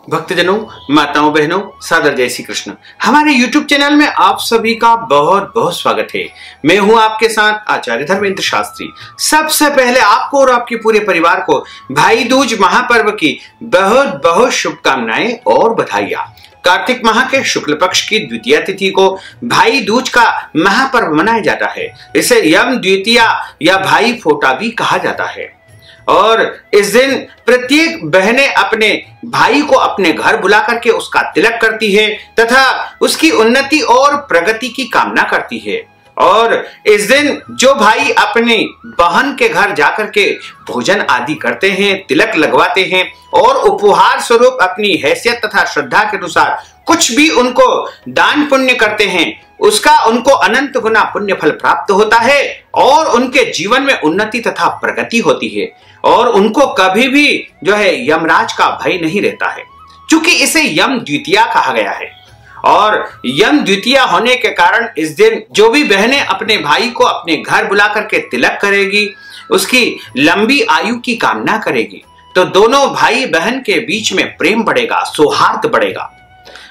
भक्तजनों, माताओं, बहनों, सादर जय श्री कृष्ण। हमारे YouTube चैनल में आप सभी का बहुत बहुत स्वागत है। मैं हूं आपके साथ आचार्य धर्मेंद्र शास्त्री। सबसे पहले आपको और आपके पूरे परिवार को भाई दूज महापर्व की बहुत बहुत शुभकामनाएं और बधाइयां। कार्तिक माह के शुक्ल पक्ष की द्वितीया तिथि को भाई दूज का महापर्व मनाया जाता है। इसे यम द्वितीया या भाई फोटा भी कहा जाता है। और इस दिन प्रत्येक बहनें अपने भाई को अपने घर बुला करके उसका तिलक करती है तथा उसकी उन्नति और प्रगति की कामना करती है। और इस दिन जो भाई अपनी बहन के घर जाकर के भोजन आदि करते हैं, तिलक लगवाते हैं और उपहार स्वरूप अपनी हैसियत तथा श्रद्धा के अनुसार कुछ भी उनको दान पुण्य करते हैं, उसका उनको अनंत गुना पुण्य फल प्राप्त होता है और उनके जीवन में उन्नति तथा प्रगति होती है और उनको कभी भी जो है यमराज का भय नहीं रहता है, क्योंकि इसे यम द्वितीया कहा गया है। और यम द्वितीया होने के कारण इस दिन जो भी बहनें अपने भाई को अपने घर बुला करके तिलक करेगी, उसकी लंबी आयु की कामना करेगी, तो दोनों भाई बहन के बीच में प्रेम बढ़ेगा, सौहार्द बढ़ेगा।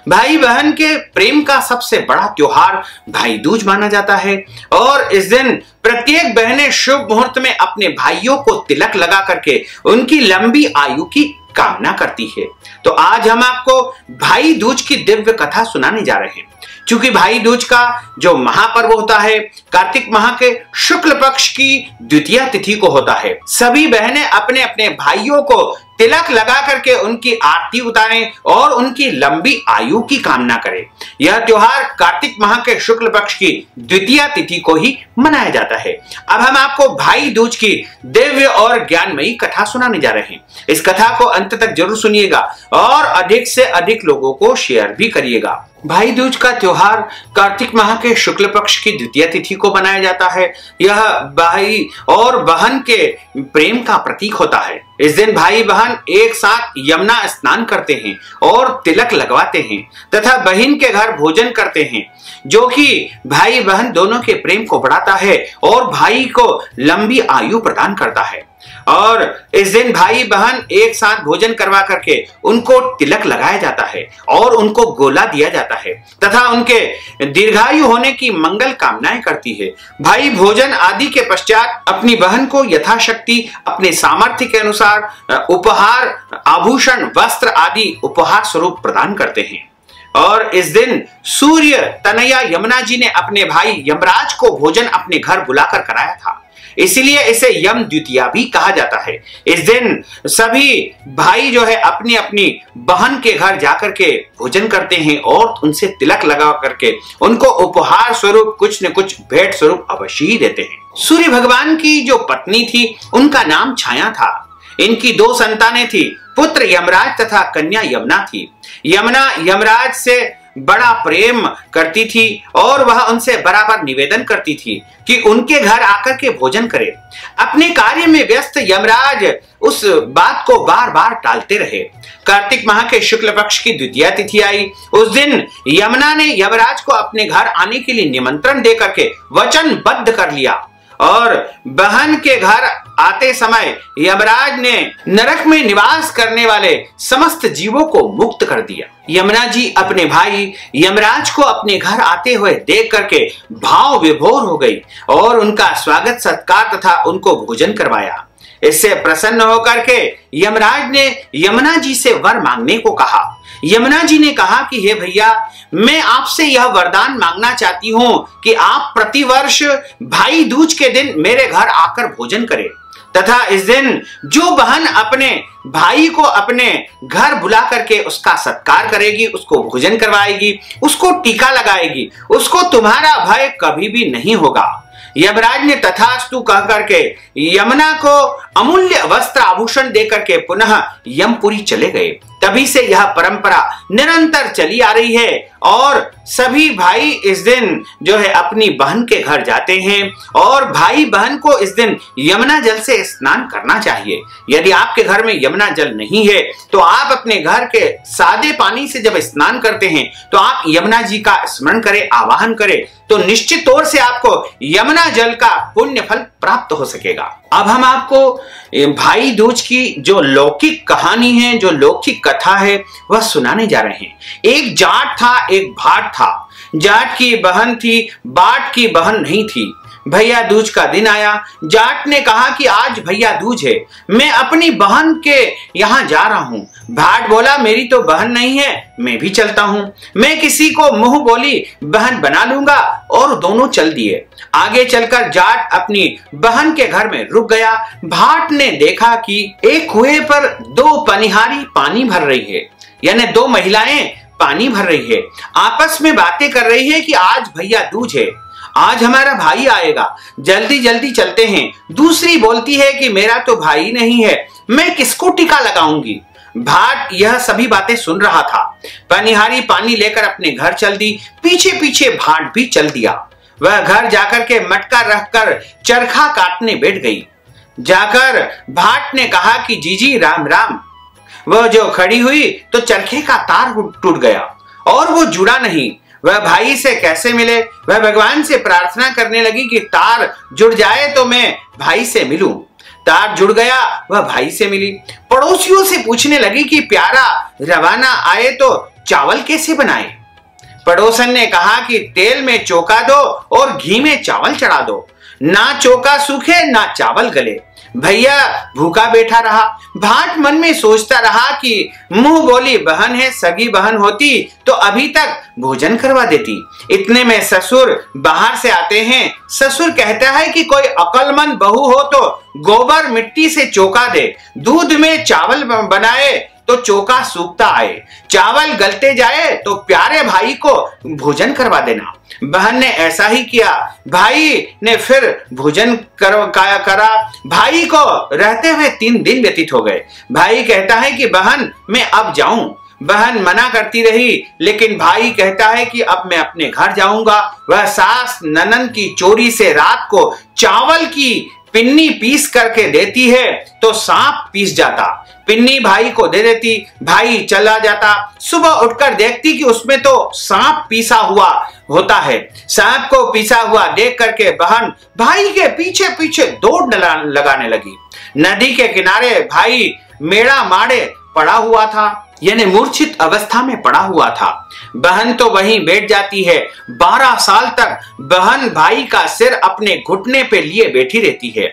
भाई बहन के प्रेम का सबसे बड़ा त्योहार भाई दूज माना जाता है और इस दिन प्रत्येक बहनें शुभ मुहूर्त में अपने भाइयों को तिलक लगा करके उनकी लंबी आयु की कामना करती है। तो आज हम आपको भाई दूज की दिव्य कथा सुनाने जा रहे हैं। क्योंकि भाई दूज का जो महापर्व होता है कार्तिक माह के शुक्ल पक्ष की द्वितीया तिथि को होता है। सभी बहनें अपने अपने भाइयों को तिलक लगा करके उनकी आरती उतारें और उनकी लंबी आयु की कामना करें। यह त्योहार कार्तिक माह के शुक्ल पक्ष की द्वितीया तिथि को ही मनाया जाता है। अब हम आपको भाई दूज की दिव्य और ज्ञानमयी कथा सुनाने जा रहे हैं। इस कथा को अंत तक जरूर सुनिएगा और अधिक से अधिक लोगों को शेयर भी करिएगा। भाई दूज का त्योहार कार्तिक माह के शुक्ल पक्ष की द्वितीय तिथि को मनाया जाता है। यह भाई और बहन के प्रेम का प्रतीक होता है। इस दिन भाई बहन एक साथ यमुना स्नान करते हैं और तिलक लगवाते हैं तथा बहन के घर भोजन करते हैं, जो कि भाई बहन दोनों के प्रेम को बढ़ाता है और भाई को लंबी आयु प्रदान करता है। और इस दिन भाई बहन एक साथ भोजन करवा करके उनको तिलक लगाया जाता है और उनको गोला दिया जाता है तथा उनके दीर्घायु होने की मंगल कामनाएं करती है। भाई भोजन आदि के पश्चात अपनी बहन को यथाशक्ति अपने सामर्थ्य के अनुसार उपहार, आभूषण, वस्त्र आदि उपहार स्वरूप प्रदान करते हैं। और इस दिन सूर्य तनया यमुना जी ने अपने भाई यमराज को भोजन अपने घर बुलाकर कराया था, इसलिए इसे यम द्वितीया भी कहा जाता है। इस दिन सभी भाई जो है अपनी अपनी बहन के घर जाकर के भोजन करते हैं और उनसे तिलक लगा करके उनको उपहार स्वरूप कुछ न कुछ भेंट स्वरूप अवश्य ही देते हैं। सूर्य भगवान की जो पत्नी थी उनका नाम छाया था। इनकी दो संतानें थी, पुत्र यमराज तथा कन्या यमुना थी। यमुना यमराज से बड़ा प्रेम करती थी और वह उनसे बराबर निवेदन करती थी कि उनके घर आकर के भोजन करे। अपने कार्य में व्यस्त यमराज उस बात को बार बार टालते रहे। कार्तिक माह के शुक्ल पक्ष की द्वितीया तिथि आई। उस दिन यमुना ने यमराज को अपने घर आने के लिए निमंत्रण दे करके वचनबद्ध कर लिया और बहन के घर आते समय यमराज ने नरक में निवास करने वाले समस्त जीवों को मुक्त कर दिया। यमुना जी अपने भाई यमराज को अपने घर आते हुए देख करके भाव विभोर हो गई और उनका स्वागत सत्कार तथा उनको भोजन करवाया। इससे प्रसन्न होकर के यमराज ने यमुना जी से वर मांगने को कहा। यमुना जी ने कहा कि हे भैया, मैं आपसे यह वरदान मांगना चाहती हूं कि आप प्रतिवर्ष भाई दूज के दिन मेरे घर आकर भोजन करें तथा इस दिन जो बहन अपने भाई को अपने घर बुला करके उसका सत्कार करेगी, उसको भोजन करवाएगी, उसको टीका लगाएगी, उसको तुम्हारा भय कभी भी नहीं होगा। यमराज ने तथास्तु कह करके यमुना को अमूल्य वस्त्र आभूषण देकर के पुनः यमपुरी चले गए। तभी से यह परंपरा निरंतर चली आ रही है और सभी भाई इस दिन जो है अपनी बहन के घर जाते हैं और भाई बहन को इस दिन यमुना जल से स्नान करना चाहिए। यदि आपके घर में यमुना जल नहीं है तो आप अपने घर के सादे पानी से जब स्नान करते हैं तो आप यमुना जी का स्मरण करें, आवाहन करें, तो निश्चित तौर से आपको यमुना जल का पुण्य फल प्राप्त हो सकेगा। अब हम आपको भाई दूज की जो लौकिक कहानी है, जो लौकिक कथा है वह सुनाने जा रहे हैं। एक जाट था, एक भाट था। जाट की बहन थी, बाट की बहन नहीं थी। भैया दूज का दिन आया। जाट ने कहा कि आज भैया दूज है, मैं अपनी बहन के यहाँ जा रहा हूँ। भाट बोला मेरी तो बहन नहीं है, मैं भी चलता हूँ। मैं किसी को मुंह बोली बहन बना लूंगा, और दोनों चल दिए। आगे चलकर जाट अपनी बहन के घर में रुक गया। भाट ने देखा कि एक कुएं पर दो पनिहारी पानी भर रही है, यानी दो महिलाएं पानी भर रही है। आपस में बातें कर रही है कि आज भैया दूज है, आज हमारा भाई आएगा, जल्दी जल्दी चलते हैं। दूसरी बोलती है कि मेरा तो भाई नहीं है, मैं किसको टीका लगाऊंगी। भाट यह सभी बातें सुन रहा था। पनिहारी पानी लेकर अपने घर चल दी। पीछे पीछे भाट भी चल दिया। वह घर जाकर के मटका रखकर चरखा काटने बैठ गई। जाकर भाट ने कहा कि जीजी राम राम। वह जो खड़ी हुई तो चरखे का तार टूट गया और वो जुड़ा नहीं। वह भाई से कैसे मिले। वह भगवान से प्रार्थना करने लगी कि तार जुड़ जाए तो मैं भाई से मिलूं। तार जुड़ गया, वह भाई से मिली। पड़ोसियों से पूछने लगी कि प्यारा रवाना आए तो चावल कैसे बनाए। पड़ोसन ने कहा कि तेल में चौका दो और घी में चावल चढ़ा दो, ना चौका सूखे ना चावल गले। भैया भूखा बैठा रहा। भाट मन में सोचता रहा कि मुंह बोली बहन है, सगी बहन होती तो अभी तक भोजन करवा देती। इतने में ससुर बाहर से आते हैं। ससुर कहता है कि कोई अक्लमंद बहू हो तो गोबर मिट्टी से चौका दे, दूध में चावल बनाए तो चौका सूखता आए, चावल गलते जाए तो प्यारे भाई को भोजन करवा देना। बहन ने ऐसा ही किया। भाई ने फिर भोजन करा। भाई को रहते हुए 3 दिन व्यतीत हो गए। भाई कहता है कि बहन मैं अब जाऊं। बहन मना करती रही, लेकिन भाई कहता है कि अब मैं अपने घर जाऊंगा। वह सास ननन की चोरी से रात को चावल की पिन्नी पीस करके देती है तो सांप पीस जाता। पिन्नी भाई को दे देती, भाई चला जाता। सुबह उठकर देखती कि उसमें तो सांप पीसा हुआ होता है। सांप को पीसा हुआ देख करके बहन भाई के पीछे पीछे दौड़ लगाने लगी। नदी के किनारे भाई मेड़ा मारे पड़ा हुआ था, यानी मूर्छित अवस्था में पड़ा हुआ था। बहन तो वहीं बैठ जाती है। 12 साल तक बहन भाई का सिर अपने घुटने पे लिए बैठी रहती है।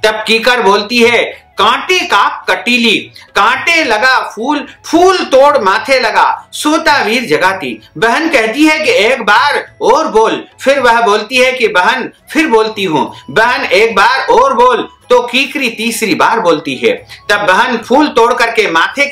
तब कीकर बोलती है कांटे का कटीली, कांटे लगा फूल, फूल तोड़ माथे लगा, सोता वीर जगाती। बहन कहती है कि एक बार और बोल। फिर वह बोलती है कि बहन फिर बोलती हूँ। बहन एक बार और बोल तो कीकरी तीसरी बार बोलती है। तब बहन फूल तोड़ करके माथे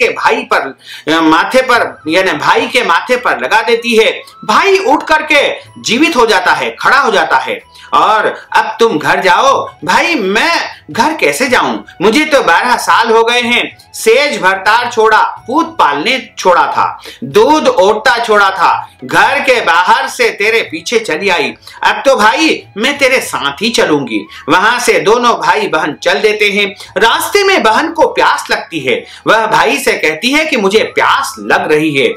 पर यानी भाई के माथे पर लगा देती है। भाई उठ करके जीवित हो जाता है, खड़ा हो जाता है। और अब तुम घर जाओ। भाई मैं घर कैसे जाऊं, मुझे तो 12 साल हो गए हैं। सेज भरतार छोड़ा, पूत पालने छोड़ा था, दूध ओटता छोड़ा था, घर के बाहर से तेरे पीछे चली आई। अब तो भाई मैं तेरे साथ ही चलूंगी। वहां से दोनों भाई बहन चल देते हैं। रास्ते में बहन को प्यास लगती है। वह भाई से कहती है कि मुझे प्यास लग रही है।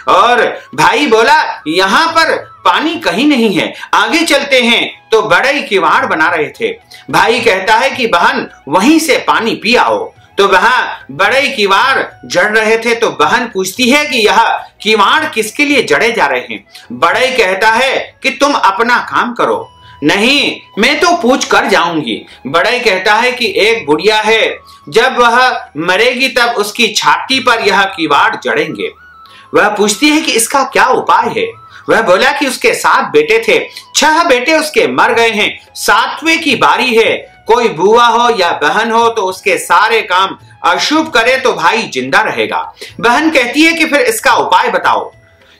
और भाई बोला यहाँ पर पानी कहीं नहीं है, आगे चलते हैं। तो बड़ई किवाड़ बना रहे थे। भाई कहता है कि बहन वहीं से पानी पी आओ। तो वहां बड़ई किवाड़ जड़ रहे थे। तो बहन पूछती है कि यह किवाड़ किसके लिए जड़े जा रहे हैं। बड़ई कहता है कि तुम अपना काम करो। नहीं, मैं तो पूछ कर जाऊंगी। बड़ई कहता है कि एक बुढ़िया है, जब वह मरेगी तब उसकी छाती पर यह किवाड़ जड़ेंगे। वह पूछती है कि इसका क्या उपाय है। वह बोला कि उसके 7 बेटे थे, 6 बेटे उसके मर गए हैं, 7वें की बारी है। कोई बुआ हो या बहन हो तो उसके सारे काम अशुभ करे तो भाई जिंदा रहेगा। बहन कहती है कि फिर इसका उपाय बताओ,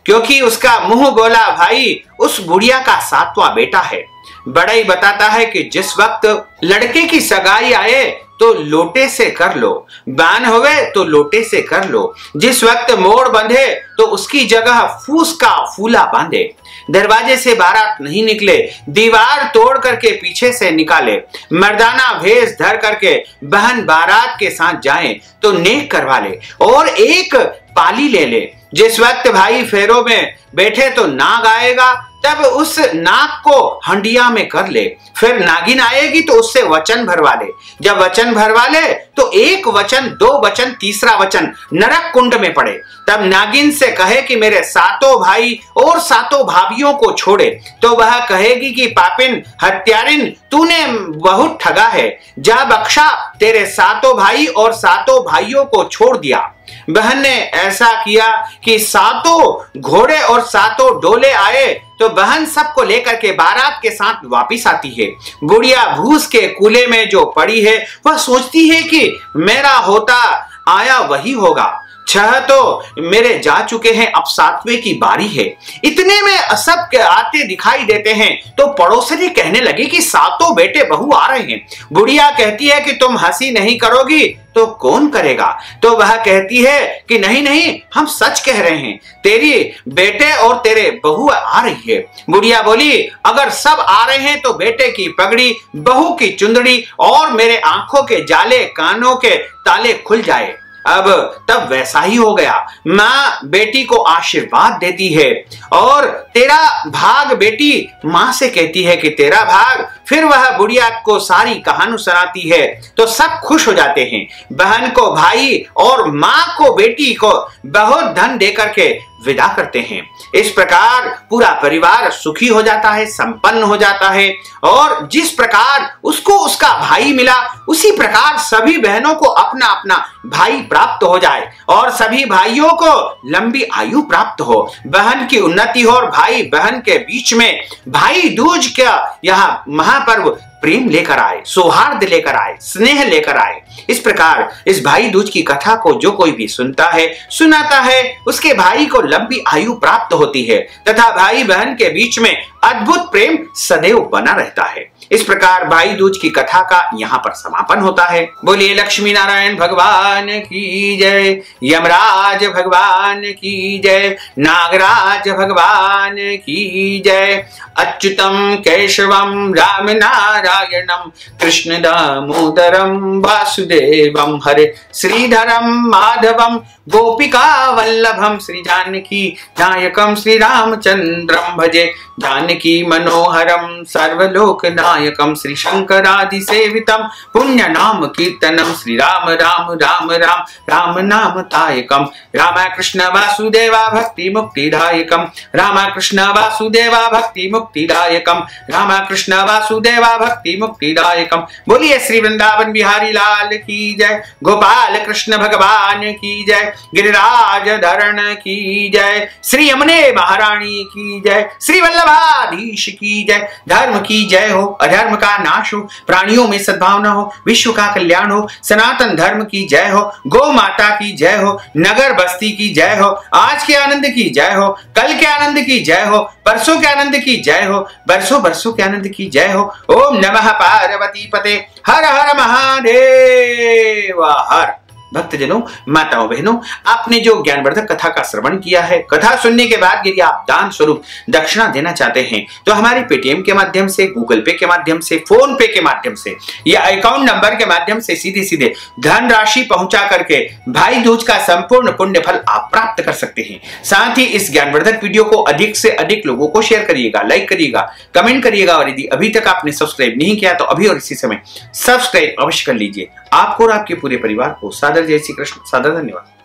क्योंकि उसका मुंह बोला भाई उस बुढ़िया का 7वां बेटा है। बड़ई बताता है कि जिस वक्त लड़के की सगाई आए तो लोटे से कर लो, बान होवे तो लोटे से कर लो। जिस वक्त मोड़ बंधे तो उसकी जगह फूस का फूला बांधे। दरवाजे से बारात नहीं निकले, दीवार तोड़ करके पीछे से निकाले। मर्दाना भेष धर करके बहन बारात के साथ जाए तो नेक करवा ले और एक पाली ले ले। जिस वक्त भाई फेरों में बैठे तो नाग आएगा तब उस नाग को हंडिया में कर ले, फिर नागिन आएगी तो उससे वचन भरवा ले। जब वचन भरवा ले तो एक वचन, दो वचन, तीसरा वचन नरक कुंड में पड़े। तब नागिन से कहे कि मेरे सातों भाई और सातों भाभियों को छोड़े, तो वह कहेगी कि पापिन, हत्यारिन, तूने बहुत ठगा है, जा बख्शा, तेरे सातों भाई और सातों भाइयों को छोड़ दिया। बहन ने ऐसा किया कि सातों घोड़े और सातों डोले आए, तो बहन सबको लेकर के बारात के साथ वापिस आती है। गुड़िया भूस के कूले में जो पड़ी है वह सोचती है कि मेरा होता आया वही होगा, 6 तो मेरे जा चुके हैं, अब 7वें की बारी है। इतने में सब आते दिखाई देते हैं तो पड़ोसनी कहने लगी कि सातों बेटे बहू आ रहे हैं। गुड़िया कहती है कि तुम हंसी नहीं करोगी तो कौन करेगा? तो वह कहती है कि नहीं नहीं, हम सच कह रहे हैं, तेरी बेटे और तेरे बहू आ रही है। गुड़िया बोली, अगर सब आ रहे हैं तो बेटे की पगड़ी, बहू की चुंदड़ी और मेरे आंखों के जाले, कानों के ताले खुल जाए। अब तब वैसा ही हो गया। माँ बेटी को आशीर्वाद देती है और तेरा भाग, बेटी माँ से कहती है कि तेरा भाग। फिर वह बुढ़िया को सारी कहानी सुनाती है तो सब खुश हो जाते हैं। बहन को भाई और माँ को बेटी को बहुत धन देकर के विदा करते हैं। इस प्रकार पूरा परिवार सुखी हो जाता है, संपन्न हो जाता है, और जिस प्रकार उसको उसका भाई मिला उसी प्रकार सभी बहनों को अपना अपना भाई प्राप्त हो जाए और सभी भाइयों को लंबी आयु प्राप्त हो, बहन की उन्नति हो और भाई बहन के बीच में भाई दूज का यह महापर्व प्रेम लेकर आए, सौहार्द लेकर आए, स्नेह लेकर आए। इस प्रकार इस भाई दूज की कथा को जो कोई भी सुनता है, सुनाता है, उसके भाई को लंबी आयु प्राप्त होती है तथा भाई बहन के बीच में अद्भुत प्रेम सदैव बना रहता है। इस प्रकार भाई दूज की कथा का यहाँ पर समापन होता है। बोलिए लक्ष्मी नारायण भगवान की जय, यमराज भगवान की जय, नागराज भगवान की जय। अच्युतम केशवम राम नारायणम कृष्ण दामोदरम वासुदेवम हरे श्रीधरम माधवम गोपिका वल्लभम श्री जानकी नायकम श्री रामचंद्रम भजे जानकी मनोहरम सर्वलोक नायकम श्री शंकरादि सेवितम पुण्य नाम कीर्तनम श्री राम राम राम राम राम नाम तायकम रामकृष्ण वासुदेवा भक्ति मुक्तिदायकम रामकृष्ण वासुदेवा भक्ति मुक्तिदायकम रामकृष्ण वासुदेवा भक्ति मुक्तिदायकम। बोलिए श्री वृंदावन बिहारी लाल की जय, गोपाल कृष्ण भगवान की जय, गिरिराज धरण की जय, श्री यमुने महारानी की जय, श्री वल्लभाधीश की जय। धर्म की जय हो, अधर्म का नाश हो, प्राणियों में सद्भावना हो, विश्व का कल्याण हो, सनातन धर्म की जय हो, गौ माता की जय हो, नगर बस्ती की जय हो, आज के आनंद की जय हो, कल के आनंद की जय हो, परसों के आनंद की जय हो, बरसों बरसों के आनंद की जय हो। ओम नमः पार्वती पते, हर हर महादेव हर। भक्तजनों, माताओं, बहनों, आपने जो ज्ञानवर्धक कथा का श्रवण किया है, कथा सुनने के बाद यदि आप दान स्वरूप दक्षिणा देना चाहते हैं तो हमारे पेटीएम के माध्यम से, गूगल पे के माध्यम से, फोन पे के माध्यम से या अकाउंट नंबर के माध्यम से सीधे सीधे धनराशि पहुंचा करके भाई दूज का संपूर्ण पुण्य फल आप प्राप्त कर सकते हैं। साथ ही इस ज्ञानवर्धक वीडियो को अधिक से अधिक लोगों को शेयर करिएगा, लाइक करिएगा, कमेंट करिएगा, और यदि अभी तक आपने सब्सक्राइब नहीं किया तो अभी और इसी समय सब्सक्राइब अवश्य कर लीजिए। आपको और आपके पूरे परिवार को सादर जय श्री कृष्ण, सादर धन्यवाद।